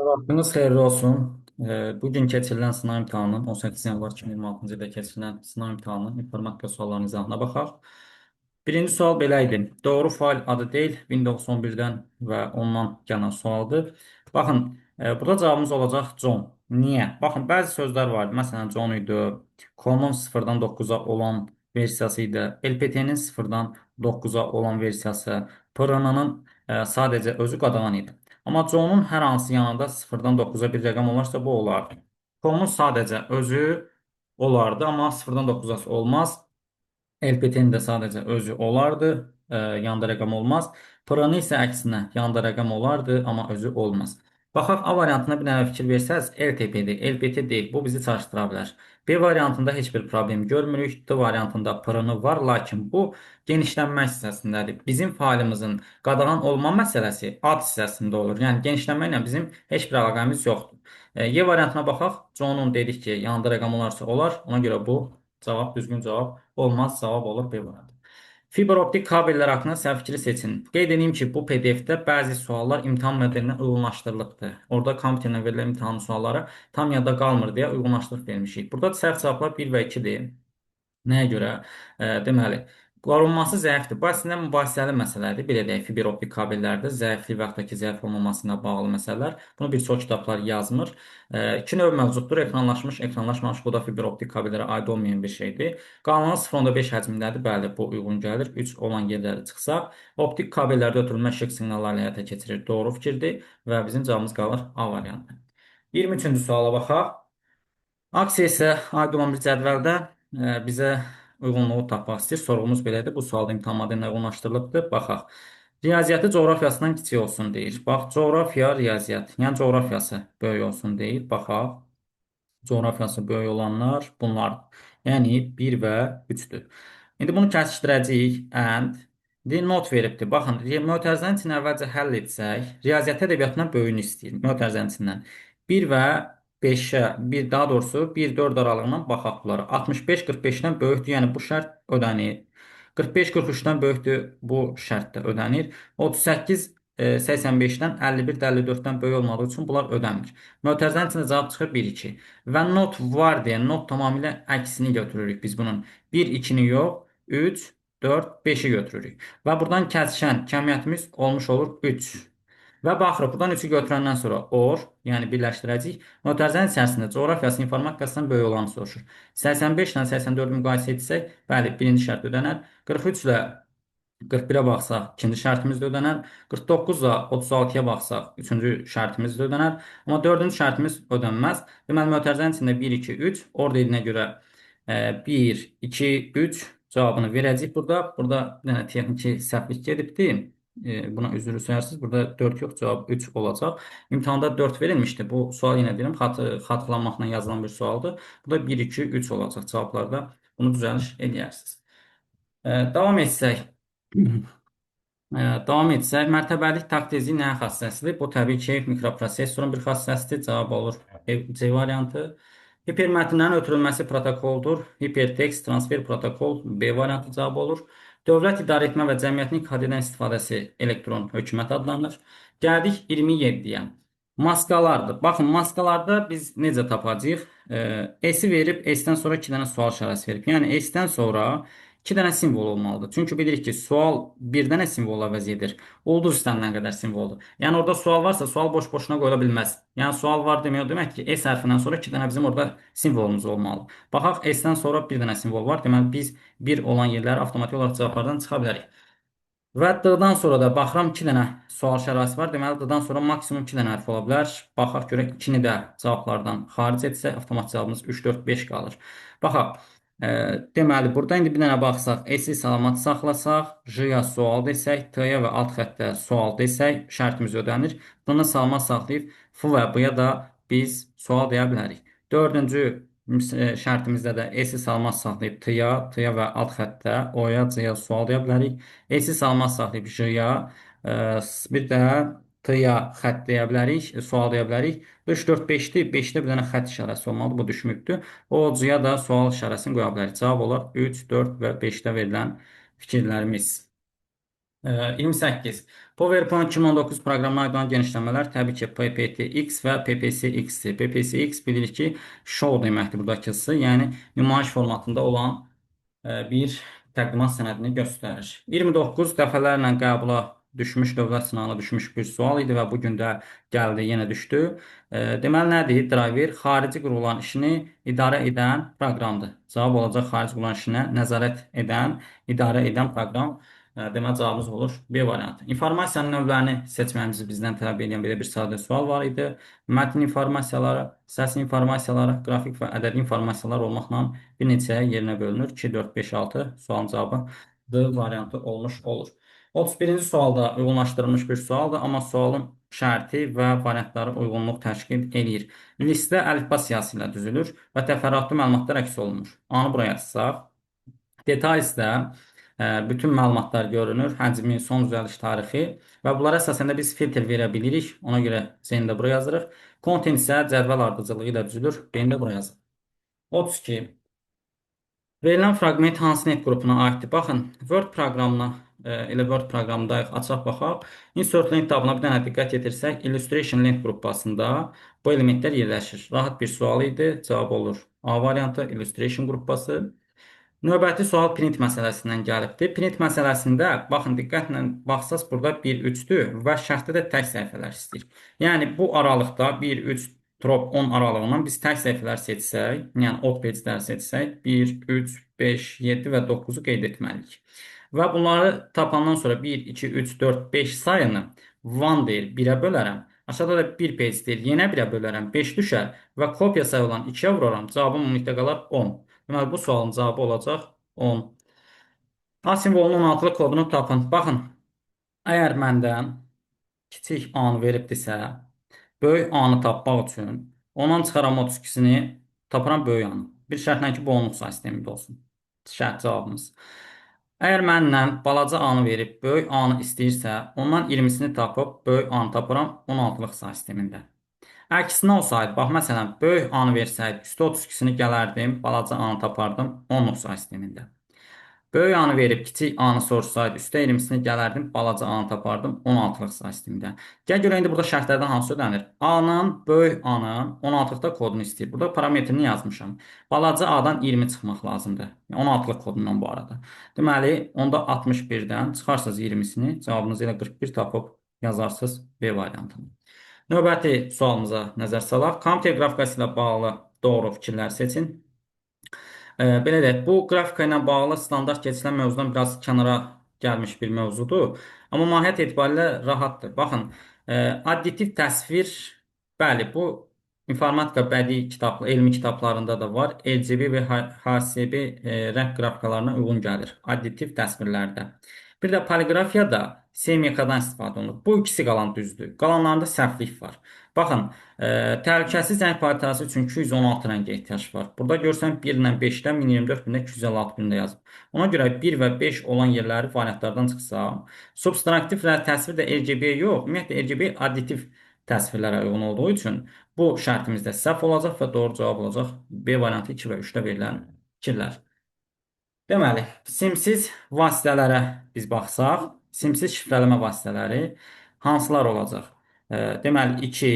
Vaxtınız xeyirli olsun. Bugün keçirilən sınav imtahanının 18 yanvar 2026-cı ildə keçirilən sınav imtahanının informatika suallarının izahına baxaq. Birinci sual belə idi. Doğru fail adı deyil, Windows 11-dən və ondan gələn sualdır. Baxın, burada cavabımız olacaq John. Niyə? Baxın, bəzi sözlər var. Məsələn, John idi, Common 0-dan 9-a olan versiyası idi, LPT-nin 0-dan 9-a olan versiyası, PRN-ın sadəcə özü qadağan idi. Amma John'un hər hansı yanında 0-dan 9-a bir rəqəm olarsa bu olardı. Common sadəcə özü olardı, amma 0-dan 9-a olmaz. LPT-nin də sadəcə özü olardı, yanında rəqəm olmaz. Pıranı isə əksinə yanında rəqəm olardı, amma özü olmaz. Baxaq, A variantına bir dənə fikir versəz, LTP-dir, LPT deyil. Bu bizi çaşdıra bilər. B variantında heç bir problem görmürük. D variantında pırını var, lakin bu genişlənmə hissəsindədir. Bizim failimizin qadağan olma məsələsi ad hissəsində olur. Yəni genişlənmə ilə bizim heç bir əlaqəmiz yoxdur. Y variantına baxaq. John'un dedik ki, yanında rəqəm olarsa olar. Ona görə bu cavab düzgün cavab olmaz. Cavab olur B variantı. Fiber optik kabellər haqqında səhv fikri seçin. Qeyd edeyim ki, bu PDF-də bəzi suallar imtahan modelinə uyğunlaşdırılıbdır. Orada kompüterlə verilən imtahan sualları tam yadda qalmır deyə uyğunlaşdırıb vermişik. Burada səhv cavablar 1 və 2-dir. Nəyə görə? Deməli, qorunması zəifdir. Bu əslində mübahisəli məsələdir. Belə deyək, fiber optik kabellərdə zəiflik və yaxud da ki, zəif olmaması ilə bağlı məsələlər. Bunu bir çox kitablar yazmır. İki növ mövcuddur. Ekranlaşmış, ekranlaşmamış. Bu da fiber optik kabellərə aid olmayan bir şeydir. Qalanı 0.5 həcmindədir. Bəli, bu uyğun gəlir. 3 olan yerləri çıxsaq, optik kabellərdə ötürülmə işıq siqnalları həyata keçirir. Doğru fikirdir və bizim cavabımız qalır A variantı. 23-cü suala baxaq. Aksiya isə aid olan bir cədvəldə bizə uyğunluğu tapmaq istəyir. Sorğumuz belədir. Bu sualda imtahan modelinə uyğunlaşdırılıbdır. Baxaq. Riyaziyyatı coğrafiyasından kiçik olsun deyir. Bax, coğrafiya, riyaziyyat. Yəni coğrafiyası böyük olsun deyir. Baxaq. Coğrafiyası böyük olanlar bunlardır. Yəni 1 və 3-dür. İndi bunu kəsişdirəcəyik. And not veribdir. Baxın, mötərizənin içini əvvəlcə həll etsək, riyaziyyat ədəbiyyatından böyüyünü istəyir. Mötərizənin içindən. 1 və 5-ə, bir daha doğrusu 1-4 aralığından baxaq bunlara. 65 45-dən böyükdür, yəni bu şərt ödənir. 45 43-dən böyükdür, bu şərt də ödənir. 38 85-dən 51 54-dən böyük olmadığı üçün bunlar ödənmir. Mötərizənin içində cavab çıxır 1 2. Və not var deyə not tamamilə əksini götürürük biz bunun. 1 2-ni yox, 3 4 5-i götürürük. Və buradan kəsişən kəmiyyətimiz olmuş olur 3. Və baxırıq, buradan 3-ü götürəndən sonra or, yəni birləşdirəcəyik. Mötərizənin içərisində coğrafiyası informatikasından böyük olanı soruşur. 85 ilə 84-ü müqayisə etsək, bəli, birinci şərt ödənər. 43 ilə 41-ə baxsaq, ikinci şərtimiz də ödənər. 49-la 36-ya baxsaq, üçüncü şərtimiz də ödənər. Amma dördüncü şərtimiz ödənməz. Deməli, mötərizənin içində 1, 2, 3 orderinə görə 1, 2, 3 cavabını verəcəyik burada. Burada bir dənə texniki səhvlik gedibdir. Buna üzr istəyirsiniz. Burada 4 yox, cavab 3 olacaq. İmtahanda 4 verilmişdi. Bu sual yenə deyirəm, xatırlanmaqla yazılan bir sualdır. Burada 1, 2, 3 olacaq cavablarda. Bunu düzəliş edərsiniz. Davam etsək. Davam etsək, mərtəbəlik takt tezliyi nəyə xassəsidir? Bu təbii ki, mikroprosesorun bir xassəsidir. Cavab olur C variantı. Hipermətnlərin ötürülməsi protokoldur. Hipertekst transfer protokol B variantı cavab olur. Dövlət idarəetmə və cəmiyyətin ifadə edən istifadəsi elektron hökumət adlanır. Gəldik 27-yə. Maskalardır. Baxın, maskalarda biz necə tapacağıq? S-i verib, S-dən sonra 2 dənə sual işarəsi verib. Yəni S-dən sonra 2 dənə simvol olmalıdır. Çünki bilirik ki, sual bir dənə simvolla əvəz edir. Ulduz istənilən qədər simvoldur. Yəni orada sual varsa, sual boş-boşuna qoyula bilməz. Yəni sual var demək o demək ki, S hərfindən sonra 2 dənə bizim orada simvolumuz olmalıdır. Baxaq, S-dən sonra bir dənə simvol var. Deməli, biz 1 olan yerləri avtomatik olaraq cavablardan çıxa bilərik. Və D-dan sonra da baxıram 2 dənə sual şərəsi var. Deməli, D-dan sonra maksimum 2 dənə hərf ola bilər. Baxaq görək 2-ni də cavablardan xaric etsək, avtomatik cavabımız 3, 4, 5 qalır. Baxaq, deməli, burada indi bir dənə baxsaq, S-i salamat saxlasaq, J-ya sual desək, T-yə və alt xəttə sual desək, şərtimiz ödənir. D-ni salamat saxlayıb, F və B-ya da biz sual deyə bilərik. Dördüncü şərtimizdə də S-i salamat saxlayıb T-ya və alt xəttə O-ya, C-ya sual deyə bilərik. S-i salamat saxlayıb J-ya, bir də T-ya xətt deyə bilərik, sual deyə bilərik. 3, 4, 5-dir. 5-də bir dənə xətt işarəsi olmalıdır. Bu düşmübdür. O-cuya da sual işarəsini qoya bilərik. Cavab olar 3, 4 və 5-də verilən fikirlərimiz. 28. PowerPoint 2019 proqramına aid olan genişləmələr təbii ki PPT-X və PPC-X-dir. PPC-X bilirik ki, show deməkdir buradakısı, yəni nümayiş formatında olan bir təqdimat sənədini göstərir. 29 dəfələrlə qəbula düşmüş, dövlət sınağına düşmüş bir sual idi və bu gün də gəldi, yenə düşdü. Deməli nədir? Driver xarici qurulan işini idarə edən proqramdır. Cavab olacaq xarici qurulan işinə nəzarət edən, idarə edən proqram. Deməli cavabımız olur B variantı. İnformasiyanın növlərini seçməyimizi bizdən tələb edən belə bir sadə sual var idi. Mətn informasiyaları, səs informasiyaları, qrafik və ədədi informasiyalar olmaqla bir neçəyə yerinə bölünür. 2, 4, 5, 6 sualın cavabı D variantı olmuş olur. 31-ci sualda uyğunlaşdırılmış bir sualdır, amma sualın şərti və variantları uyğunluq təşkil edir. Listə əlifba siyahısı ilə düzülür və təfərrüatlı məlumatlar əks olunur. Anı buraya yazsaq. Detailsdə bütün məlumatlar görünür, həcmi, son düzəliş tarixi və bunlara əsasən də biz filtr verə bilirik. Ona görə C-ni də buraya yazırıq. Content isə cədvəl ardıcılığı ilə düzülür. B-ni də buraya yazırıq. 32. Verilən fraqment hansı net qrupuna aiddir? Baxın, Word proqramına, elə Word proqramındayıq, açaq baxaq. Insert link tabına bir dənə diqqət yetirsək, Illustration link qrupasında bu elementlər yerləşir. Rahat bir sual idi, cavab olur A variantı, Illustration qrupası. Növbəti sual print məsələsindən gəlibdir. Print məsələsində, baxın, diqqətlə baxsaz, burada 1-3-dür və şərtdə də tək səhifələr istəyir. Yəni, bu aralıqda 1-3 drop 10 aralığından biz tək səhifələr seçsək, yəni odd page'ləri seçsək, 1, 3, 5, 7 və 9-u qeyd etməliyik. Və bunları tapandan sonra 1, 2, 3, 4, 5 sayını 1 deyil, 1-ə bölərəm. Aşağıda da 1 page deyil, yenə 1-ə bölərəm, 5 düşər və kopya sayı olan 2-yə vuraram. Cavabım ümumilikdə qalar 10. Deməli, bu sualın cavabı olacaq 10. A simvolunun 16-lıq kodunu tapın. Baxın, əgər məndən kiçik A-nı veribdirsə, böyük A-nı tapmaq üçün ondan çıxaram 32-sini, tapıram böyük A-nı. Bir şərtlə ki, bu onluq say sistemində olsun. Şərt cavabımız. Əgər məndən balaca A-nı verib, böyük A-nı istəyirsə, ondan 20-sini tapıb, böyük A-nı tapıram 16-lıq say sistemində. Əksinə olsaydı, bax, məsələn, böyük A-nı versəydi, üstə 32-sini gələrdim, balaca A-nı tapardım 10-luq say sistemində. Böyük A-nı verib, kiçik A-nı sorsaydı, üstə 20-sini gələrdim, balaca A-nı tapardım 16-lıq say sistemində. Gəl görə indi burada şərtlərdən hansı ödənir? A-nın, böyük A-nın 16-lıqda kodunu istəyir. Burada parametrini yazmışam. Balaca A-dan 20 çıxmaq lazımdır. 16-lıq kodundan bu arada. Deməli, onda 61-dən çıxarsınız 20-sini, cavabınız elə 41 tapıb yazarsınız B variantını. Növbəti sualımıza nəzər salaq. Kompüter qrafikası ilə bağlı doğru fikirlər seçin. Belə deyək, bu qrafika ilə bağlı standart keçilən mövzudan biraz kənara gəlmiş bir mövzudur. Amma mahiyyət etibarilə rahatdır. Baxın, additiv təsvir, bəli, bu informatika bədii kitablı, elmi kitablarında da var. RGB və HSB rəng qrafikalarına uyğun gəlir. Additiv təsvirlərdə. Bir də poliqrafiyada SMYK-dan istifadə olunur. Bu ikisi qalan düzdür. Qalanlarında səhvlik var. Baxın, təhlükəsiz rəng paletası üçün 216 rəngə ehtiyac var. Burada görsən 1 ilə 5-dən 1024 birində 256 birində yazıb. Ona görə 1 və 5 olan yerləri variantlardan çıxsam, substraktiv təsvir də RGB-yə yox, ümumiyyətlə RGB additiv təsvirlərə uyğun olduğu üçün bu şərtimizdə səhv olacaq və doğru cavab olacaq B variantı 2 və 3-də verilən fikirlər. Deməli, simsiz vasitələrə biz baxsaq, simsiz şifrələmə vasitələri hansılar olacaq? Deməli, 2,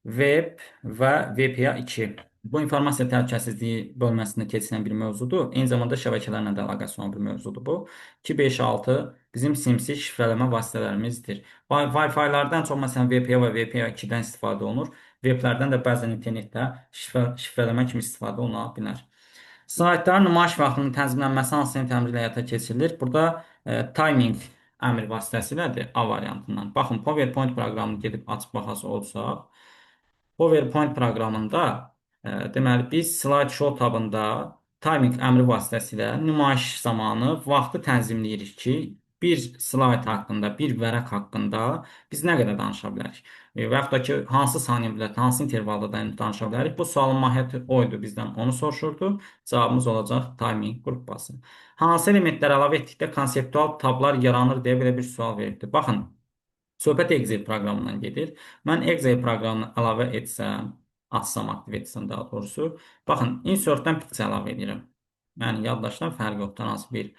web və VPA 2. Bu informasiya təhlükəsizliyi bölməsində keçilən bir mövzudur. Eyni zamanda şəbəkələrlə də əlaqəsi olan bir mövzudur bu. 2, 5, 6 bizim simsiz şifrələmə vasitələrimizdir. Wi-Fi-lərdən çox, məsələn, VPA və VPA 2-dən istifadə olunur. Weblərdən də bəzən internetdə şifrələmə kimi istifadə oluna bilər. Slaytların nümayiş vaxtının tənzimlənməsi hansı təmrlə həyata keçirilir? Burada timing əmr vasitəsilədir A variantından. Baxın, PowerPoint proqramını gedib açıb baxası olsaq, PowerPoint proqramında deməli biz slideshow tabında timing əmri vasitəsilə nümayiş zamanı vaxtı tənzimləyirik ki, bir slayd haqqında, bir vərəq haqqında biz nə qədər danışa bilərik? Və yaxud da ki, hansı saniyə müddətdə, hansı intervalda danışa bilərik? Bu sualın mahiyyəti o idi, bizdən onu soruşurdu. Cavabımız olacaq timing qrupası. Hansı elementlər əlavə etdikdə konseptual tablar yaranır deyə belə bir sual verildi. Baxın, söhbət Excel proqramından gedir. Mən Excel proqramını əlavə etsəm, açsam, aktiv etsəm daha doğrusu. Baxın, insertdən picture əlavə edirəm. Yəni, yaddaşdan fərqi yoxdur, hansı bir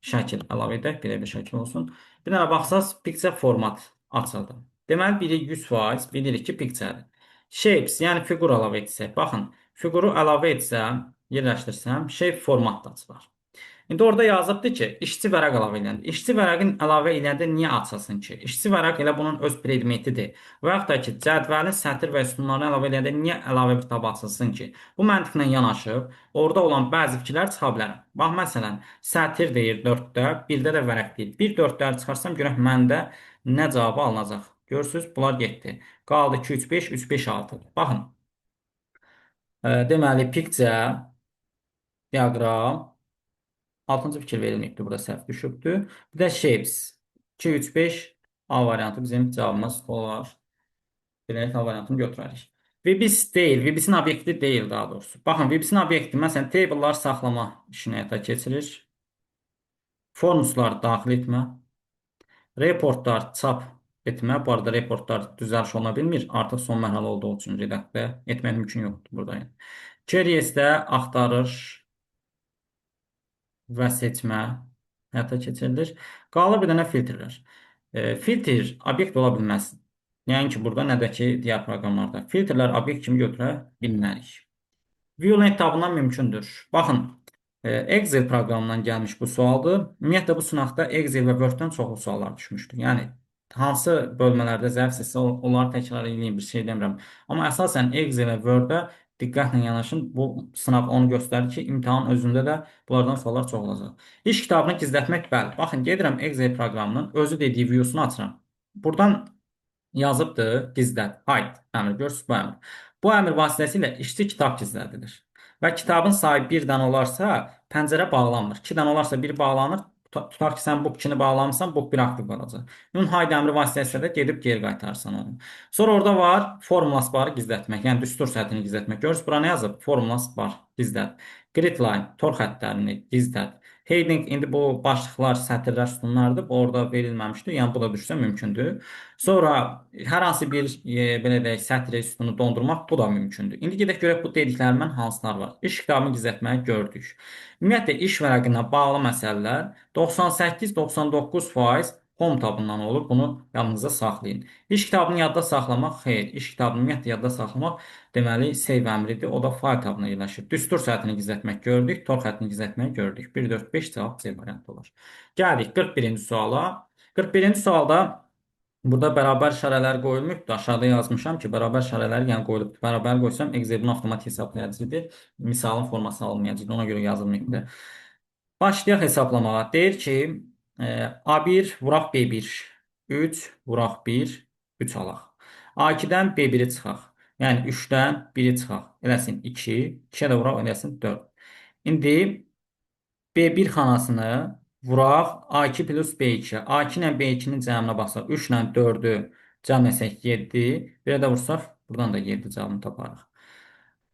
şəkil əlavə edək, belə bir şəkil olsun. Bir dənə baxsaz, picture format açıldı. Deməli, biri 100%, bilirik ki, picture-dir. Shapes, yəni fiqur əlavə etsək. Baxın, fiquru əlavə etsəm, yerləşdirsəm, shape format da açılar. İndi orada yazıbdı ki, işçi vərəq əlavə edəndə. İşçi vərəqin əlavə edəndə niyə açılsın ki? İşçi vərəq elə bunun öz predmetidir. Və yaxud da ki, cədvəlin sətr və sütunlarını əlavə edəndə niyə əlavə bir tab açılsın ki? Bu məntiqlə yanaşıb, orada olan bəzi fikirlər çıxa bilər. Bax, məsələn, sətr deyir 4-də, 1-də də vərəq deyir. 1 4-ləri çıxarsam görək məndə nə cavabı alınacaq? Görürsüz, bunlar getdi. Qaldı 2 3 5 3 5 6. Baxın, deməli, picture, diaqram, 6-cı fikir verilməyibdir. Burada səhv düşübdür. Bir də shapes. 2, 3, 5 A variantı bizim cavabımız olar. Beləcə A variantını götürərik. VBIS deyil. VBIS-in obyekti deyil daha doğrusu. Baxın, VBIS-in obyekti məsələn table'lar saxlama işini həyata keçirir. Formuslar daxil etmə. Reportlar çap etmə. Bu arada reportlar düzəliş oluna bilmir. Artıq son mərhələ olduğu üçün redaktə etmək mümkün yoxdur burada. Queries-də axtarış və seçmə həyata keçirilir. Qalır bir dənə filtrlər. Filtr obyekt ola bilməz. Nəinki burada, nə də ki, digər proqramlarda. Filtrlər obyekt kimi götürə bilmərik. Viewlent tabından mümkündür. Baxın, Excel proqramından gəlmiş bu sualdır. Ümumiyyətlə, bu sınaqda Excel və Word-dən çoxlu suallar düşmüşdür. Yəni, hansı bölmələrdə zəifsizsə, onları təkrar edeyim, bir şey demirəm. Amma əsasən Excel və Word-də diqqətlə yanaşın. Bu sınaq onu göstərir ki, imtahan özündə də bunlardan suallar çox olacaq. İş kitabını gizlətmək, bəli. Baxın, gedirəm Excel proqramının özü dediyi view-sunu açıram. Buradan yazıbdır gizlət, hide əmri. Görürsünüz bu əmr. Bu əmr vasitəsilə işçi kitab gizlədilir. Və kitabın sayı 1 dənə olarsa, pəncərə bağlanmır. 2 dənə olarsa 1 bağlanır. Tutar ki, sən book 2-ni bağlamısan, book 1 aktiv qalacaq. Hide əmri vasitəsilə də gedib geri qaytarsan onu. Sonra orada var formulas barı gizlətmək, yəni düstur səthini gizlətmək. Görürsünüz, bura nə yazıb? Formulas bar gizlət. Grid line, tor xəttlərini gizlət. Heading, indi bu başlıqlar, sətirlər, sütunlardır. Bu orada verilməmişdir. Yəni, bu da düşsə mümkündür. Sonra hər hansı bir belə deyək, sətri, sütunu dondurmaq bu da mümkündür. İndi gedək görək bu dediklərimdən hansılar var. İş kitabını gizlətməyi gördük. Ümumiyyətlə, iş vərəqinə bağlı məsələlər 98-99% home tabından olur. Bunu yanınıza saxlayın. İş kitabını yadda saxlamaq xeyr. İş kitabını ümumiyyətlə yadda saxlamaq deməli save əmridir. O da fayl tabına yerləşir. Düstur səthini gizlətmək gördük. Tor xəttini gizlətməyi gördük. 1, 4, 5 cavab C variantı olur. Gəldik 41-ci suala. 41-ci sualda burada bərabər işarələr qoyulmuşdur. Aşağıda yazmışam ki, bərabər işarələri yəni qoyulubdur. Bərabər qoysam Excel-in avtomat hesablayıcıdır. Misalın forması alınmayacaq. Ona görə yazılmayıbdır. Başlayaq hesablamağa. Deyir ki, A1 vuraq B1, 3 vuraq 1, 3 alaq. A2-dən B1-i çıxaq. Yəni 3-dən 1-i çıxaq. Eləsin 2, 2-yə də vuraq, eləsin 4. İndi B1 xanasını vuraq A2 plus B2. A2 ilə B2-nin cəminə baxsaq 3 ilə 4-ü cəm etsək 7. Bir də vursaq buradan da 7 cavabını taparıq.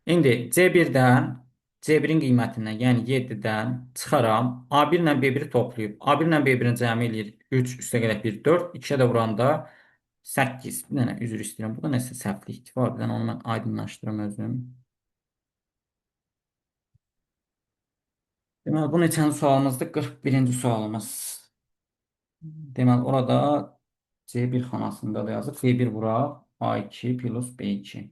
İndi C1-dən C1-in qiymətindən, yəni 7-dən çıxaram. A1 ilə B1-i toplayıb. A1 ilə B1-in cəmi eləyir 3, üstə gələk 1, 4. 2-yə də vuranda 8. Bir dənə üzr istəyirəm. Burada nəsə səhvlik var. Bir dənə onu mən aydınlaşdırım özüm. Deməli, bu neçənci sualımızdır? 41-ci sualımız. Deməli, orada C1 xanasında da yazır. C1 vuraq A2 plus B2.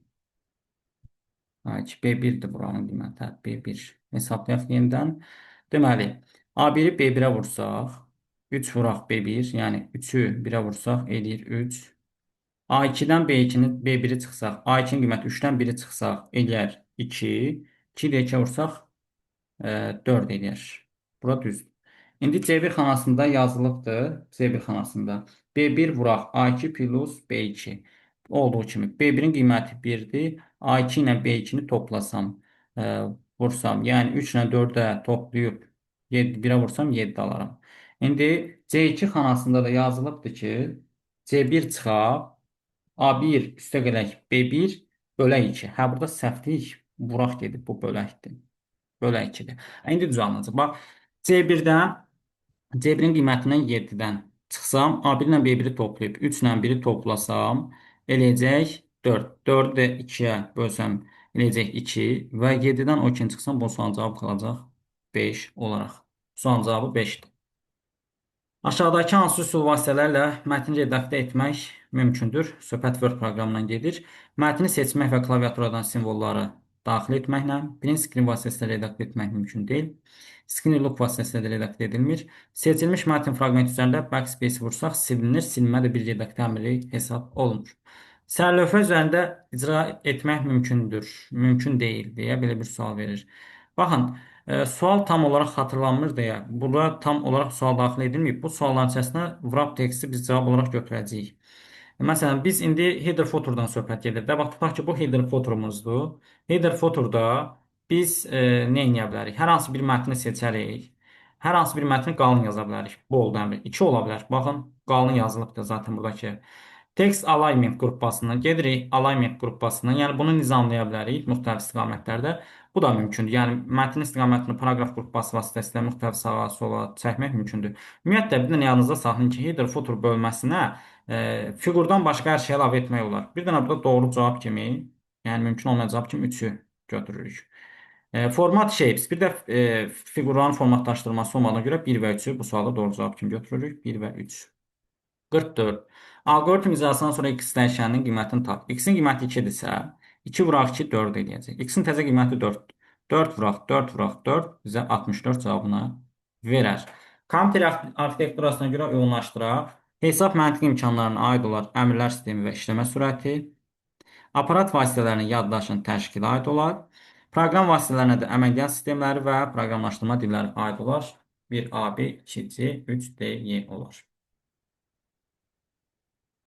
A2 B1-dir buranın qiyməti. B1 hesablayaq yenidən. Deməli, A1-i B1-ə vursaq, 3 vuraq B1, yəni 3-ü 1-ə vursaq, eləyir 3. A2-dən B2-ni B1-i çıxsaq, A2-nin qiyməti 3-dən 1-i çıxsaq, eləyər 2. 2 ilə 2-ə vursaq, 4 eləyər. Bura düzdür. İndi C1 xanasında yazılıbdır. C1 xanasında. B1 vuraq A2 plus B2. Olduğu kimi. B1-in qiyməti 1-dir. A2 ilə B2-ni toplasam, vursam. Yəni 3 ilə 4-ə toplayıb 1-ə vursam 7 alaram. İndi C2 xanasında da yazılıbdır ki, C1 çıxaq. A1 üstə gələk B1 bölək 2. Hə, burada səhvlik vuraq gedib. Bu böləkdir. Bölək 2-dir. İndi düzəlməcək. Bax, C1-in qiymətindən 7-dən çıxsam, A1 ilə B1-i toplayıb 3 ilə 1-i toplasam, eləyəcək 4. 4-ü də 2-yə bölsəm, eləyəcək 2 və 7-dən o 2-ni çıxsam, bu sualın cavabı qalacaq 5 olaraq. Sualın cavabı 5-dir. Aşağıdakı hansı üsul vasitələrlə mətni redaktə etmək mümkündür? Söhbət Word proqramından gedir. Mətni seçmək və klaviaturadan simvolları daxil etməklə. Print screen vasitəsilə redaktə etmək mümkün deyil. Screen look vasitəsilə də redaktə edilmir. Seçilmiş mətn fraqmenti üzərində backspace vursaq silinir. Silinmə də bir redaktə əmri hesab olunur. Sərlövhə üzərində icra etmək mümkündür, mümkün deyil deyə belə bir sual verir. Baxın, sual tam olaraq xatırlanmır deyə, burada tam olaraq sual daxil edilməyib. Bu sualların içərisinə wrap texti biz cavab olaraq götürəcəyik. Məsələn, biz indi header footerdan söhbət gedir. Də bax, tutaq ki, bu header footerumuzdur. Header footerda biz nə edə bilərik? Hər hansı bir mətni seçərik. Hər hansı bir mətni qalın yaza bilərik. Bold əmri. 2 ola bilər. Baxın, qalın yazılıbdır zaten buradakı. Text alignment qrupbasından gedirik. Alignment qrupbasından. Yəni bunu nizamlaya bilərik müxtəlif istiqamətlərdə. Bu da mümkündür. Yəni mətn istiqamətini paraqraf qrupbası vasitəsilə müxtəlif sağa, sola çəkmək mümkündür. Ümumiyyətlə bir dənə yadınızda saxlayın ki, header footer bölməsinə fiqurdan başqa hər şey əlavə etmək olar. Bir dənə burada doğru cavab kimi, yəni mümkün olmayan cavab kimi 3-ü götürürük. Format shapes. Bir də fiqurların formatlaşdırılması olmadığına görə 1 və 3-ü bu sualda doğru cavab kimi götürürük. 1 və 3. 44. Alqoritm icrasından sonra x dəyişəninin qiymətini tap. X-in qiyməti 2-dirsə, 2 vuraq 2 4 eləyəcək. X-in təzə qiyməti 4. 4 vuraq 4 vuraq 4 bizə 64 cavabını verər. Kompüter arxitekturasına görə uyğunlaşdıraq. Hesab məntiqi imkanlarına aid olar əmrlər sistemi və işləmə sürəti. Aparat vasitələrinin yaddaşın təşkili aid olar. Proqram vasitələrinə də əməliyyat sistemləri və proqramlaşdırma dilləri aid olar. 1 AB, 2C, 3D, Y olar.